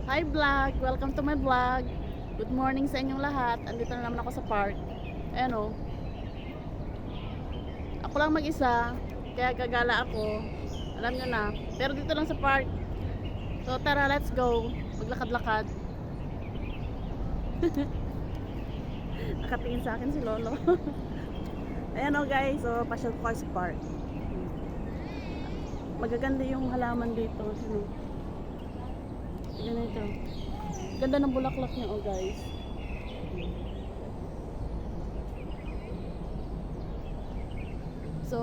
Hi vlog! Welcome to my vlog. Good morning sa inyong lahat. Andito na naman ako sa park. Ayan o. Ako lang mag-isa. Kaya gagala ako. Alam nyo na. Pero dito lang sa park. So tara, let's go. Maglakad-lakad. Nakatingin sa akin si Lolo. Ayan o guys. So pasyal ko sa park. Magaganda yung halaman dito. Sino? Tignan ito. Ganda ng bulaklak niya oh guys. So,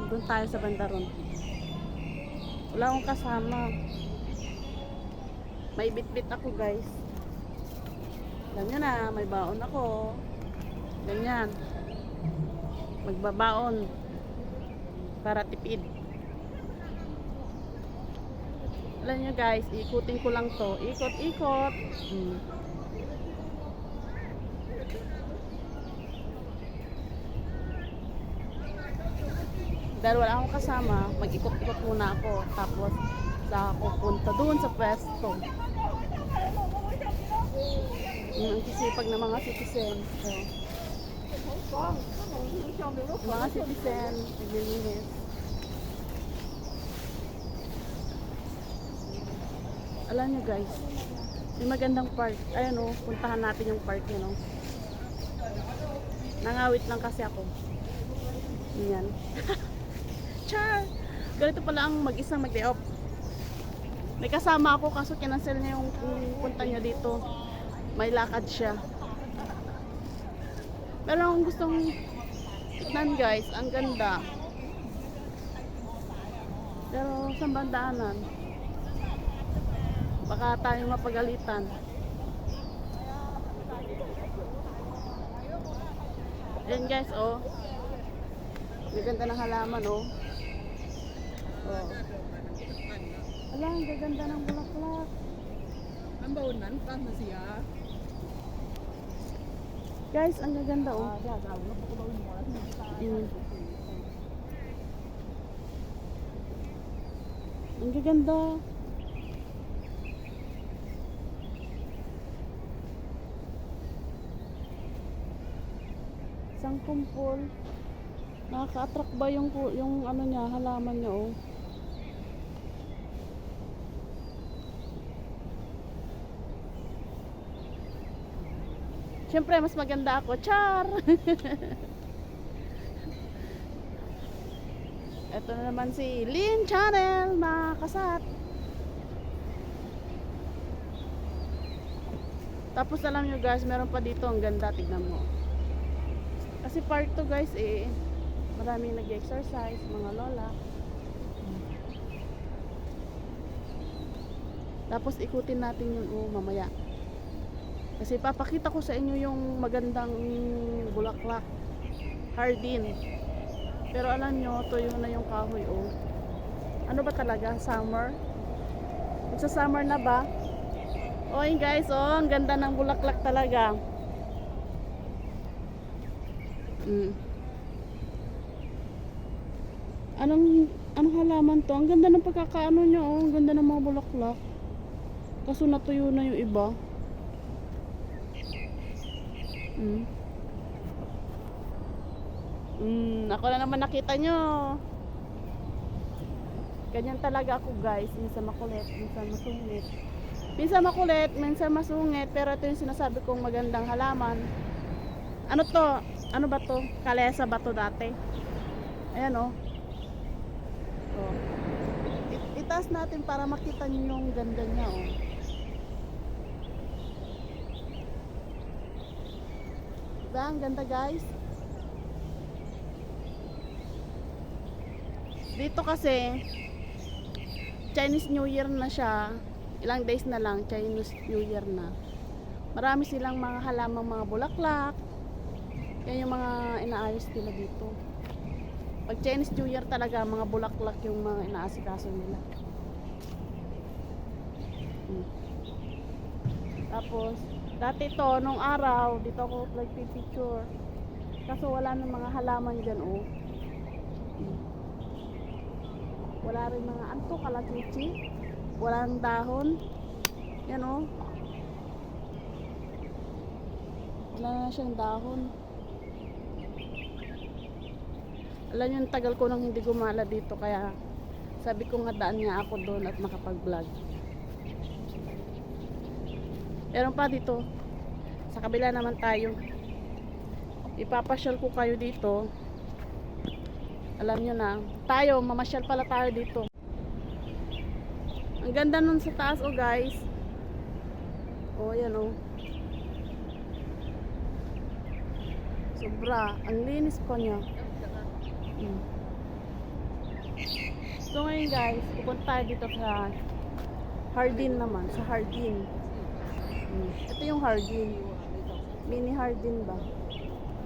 doon tayo sa banda ron. Wala akong kasama. May bit-bit ako guys. Alam nyo na, may baon ako. Ganyan. Magbabaon. Para tipid. Alam nyo guys, ikutin ko lang to. Ikot-ikot. Dahil wala akong kasama, mag-ikot-ikot muna ako. Tapos, sa ako punta doon sa pwesto. Ang kisipag ng mga citizen. So, mga citizen, naglilinis. Alam nyo guys, may magandang park. Ayan o, puntahan natin yung park yun o. Nangawit lang kasi ako. Yan. Char! Ganito pala ang mag-isang mag-day off. May kasama ako kaso kinansel niya yung punta niya dito. May lakad siya. Pero kung gustong tignan guys, ang ganda. Pero sa bandaanan, baka tayo mapagalitan. Ayan guys, oh. Ang ganda ng halaman, oh. Oh. Ala, ang gaganda ng bulaklak. Ang baunan, tama siya. Guys, ang gaganda, oh. Ang gaganda. Isang kumpol. Nakaka-attract ba yung ano niya, halaman niya, oh. Siyempre, mas maganda ako. Char! Ito na naman si Lynn Channel, mga kasat. Tapos alam nyo guys, meron pa dito. Ang ganda, tignan mo. Kasi park to guys eh. Maraming nag-exercise, mga lola. Tapos ikutin natin yun mamaya. Kasi papakita ko sa inyo yung magandang bulaklak. Hardin. Pero alam nyo, tuyo na yung kahoy oh. Ano ba talaga? Summer? Sa summer na ba? Oh guys, oh, ang ganda ng bulaklak talaga. Anong halaman to? Ang ganda ng pagkakaano niya oh. Ang ganda ng mga bulaklak. Kaso natuyo na yung iba. Ako na naman nakita nyo. Ganyan talaga ako guys. Minsan makulit, minsan masungit. Minsan makulit, minsan masungit. Pero ito yung sinasabi kong magandang halaman. Ano to? Ano ba to? Kalesa ba to dati? Ayan oh. Oh. Itaas natin para makita nyo yung ganda niya oh. Diba? Ang ganda guys. Dito kasi Chinese New Year na siya. Ilang days na lang Chinese New Year na. Marami silang mga halamang mga bulaklak. Yan yung mga inaayos nila dito. Pag Chinese New Year talaga, mga bulaklak yung mga inaasikaso nila. Tapos dati to, nung araw, dito ako nagpipicture. Kaso wala nang mga halaman dyan, oh. Wala rin mga anto, kalachichi. Walang dahon. Yan oh. Wala na siyang dahon. Alam niyo, ang tagal ko nang hindi gumala dito, kaya sabi ko nga daan nga ako doon at makapag-vlog. Meron pa dito. Sa kabila naman tayo. Ipapasyal ko kayo dito. Alam niyo na. Tayo, mamasyal pala tayo dito. Ang ganda nun sa taas, oh guys. Oh, yan oh. Sobra. Ang linis pa niya. So ngayon guys, pupunta tayo dito sa Hardin naman. Sa Hardin. Ito yung Hardin. Mini Hardin ba?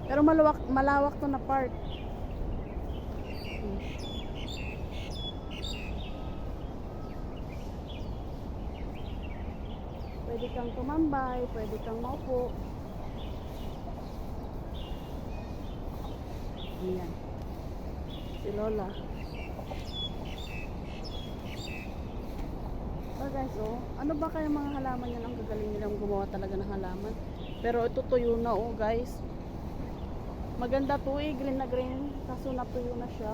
Pero malawak to na part. Pwede kang tumambay, pwede kang maupo. Ayan. Si Lola. So guys, oh, ano ba kaya mga halaman yan? Ang gagaling nilang gumawa talaga ng halaman. Pero ito tuyo na, oh guys. Maganda to eh, green na green. Kaso natuyo na siya.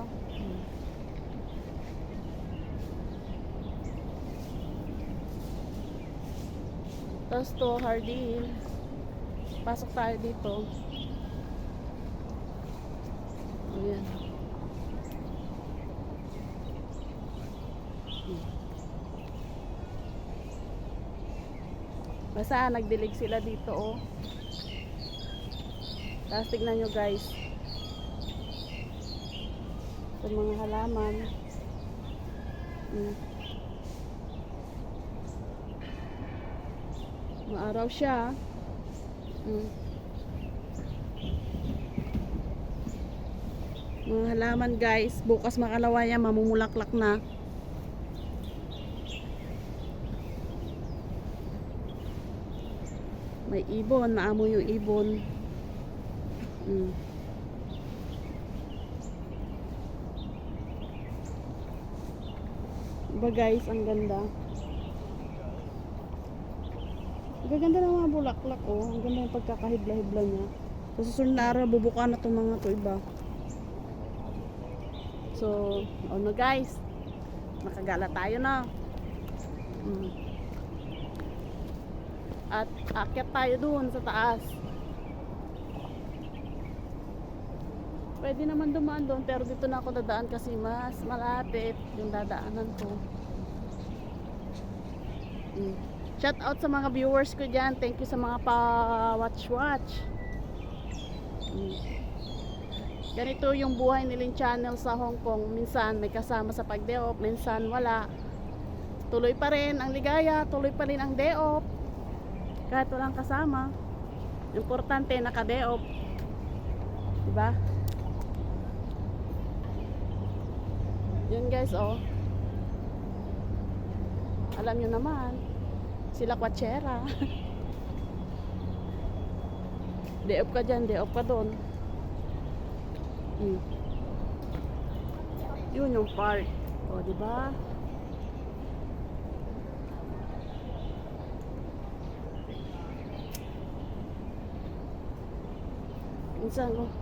Tapos to, Hardin. Pasok tayo dito. Ayan. Basta nagdilig sila dito, oh. Tapos tignan nyo guys. Ito mga halaman. Maaraw siya. Mga halaman guys. Bukas makalawa yan, mamumulaklak na. May ibon, maamoy yung ibon. Diba guys, ang ganda. Ang gaganda ng mga bulaklak, oh. Ang ganda yung pagkakahibla-hibla niya. Sa susunod na araw, bubuka na itong mga to iba. So, ano guys, makagala tayo na. At akyat tayo dun sa taas. Pwede naman dumaan doon, pero dito na ako dadaan kasi mas malapit yung dadaanan ko. Shout out sa mga viewers ko dyan. Thank you sa mga pa-watch. Ganito yung buhay ni Lynn Channel sa Hong Kong. Minsan may kasama sa pag-day off, minsan wala. Tuloy pa rin ang ligaya, tuloy pa rin ang day off. Kahit walang kasama. Importante naka-day off. Diba? Yun guys, oh. Alam nyo naman, sila kwatsera. Day off ka dyan, day off ka doon. Yun yung park. O, diba? Minsan, oh.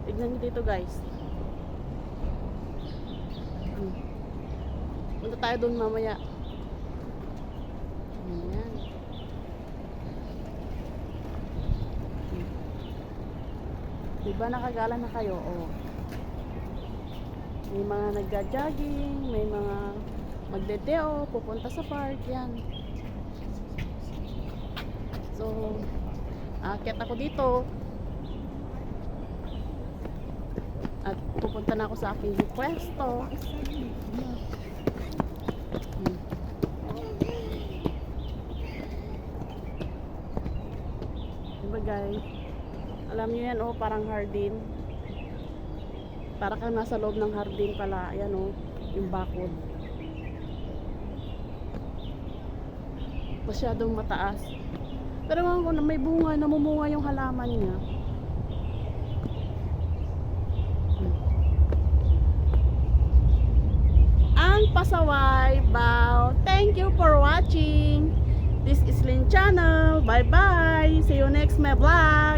Tignan nyo dito guys. Punta tayo doon mamaya. Ayan. Diba nakagala na kayo? Oh. May mga nagja-jogging, may mga magdedeo, pupunta sa park. Yan. So, aakyat ako dito. At pupunta na ako sa aking pwesto. Diba guys? Alam niyo yan, oh, parang hardin. Para kang nasa loob ng hardin pala. Ayan, oh, yung bakod. Masyadong mataas. Pero kung may bunga, namumunga yung halaman niya. Ang pasaway, bow. Thank you for watching. Bye-bye! See you next my vlog!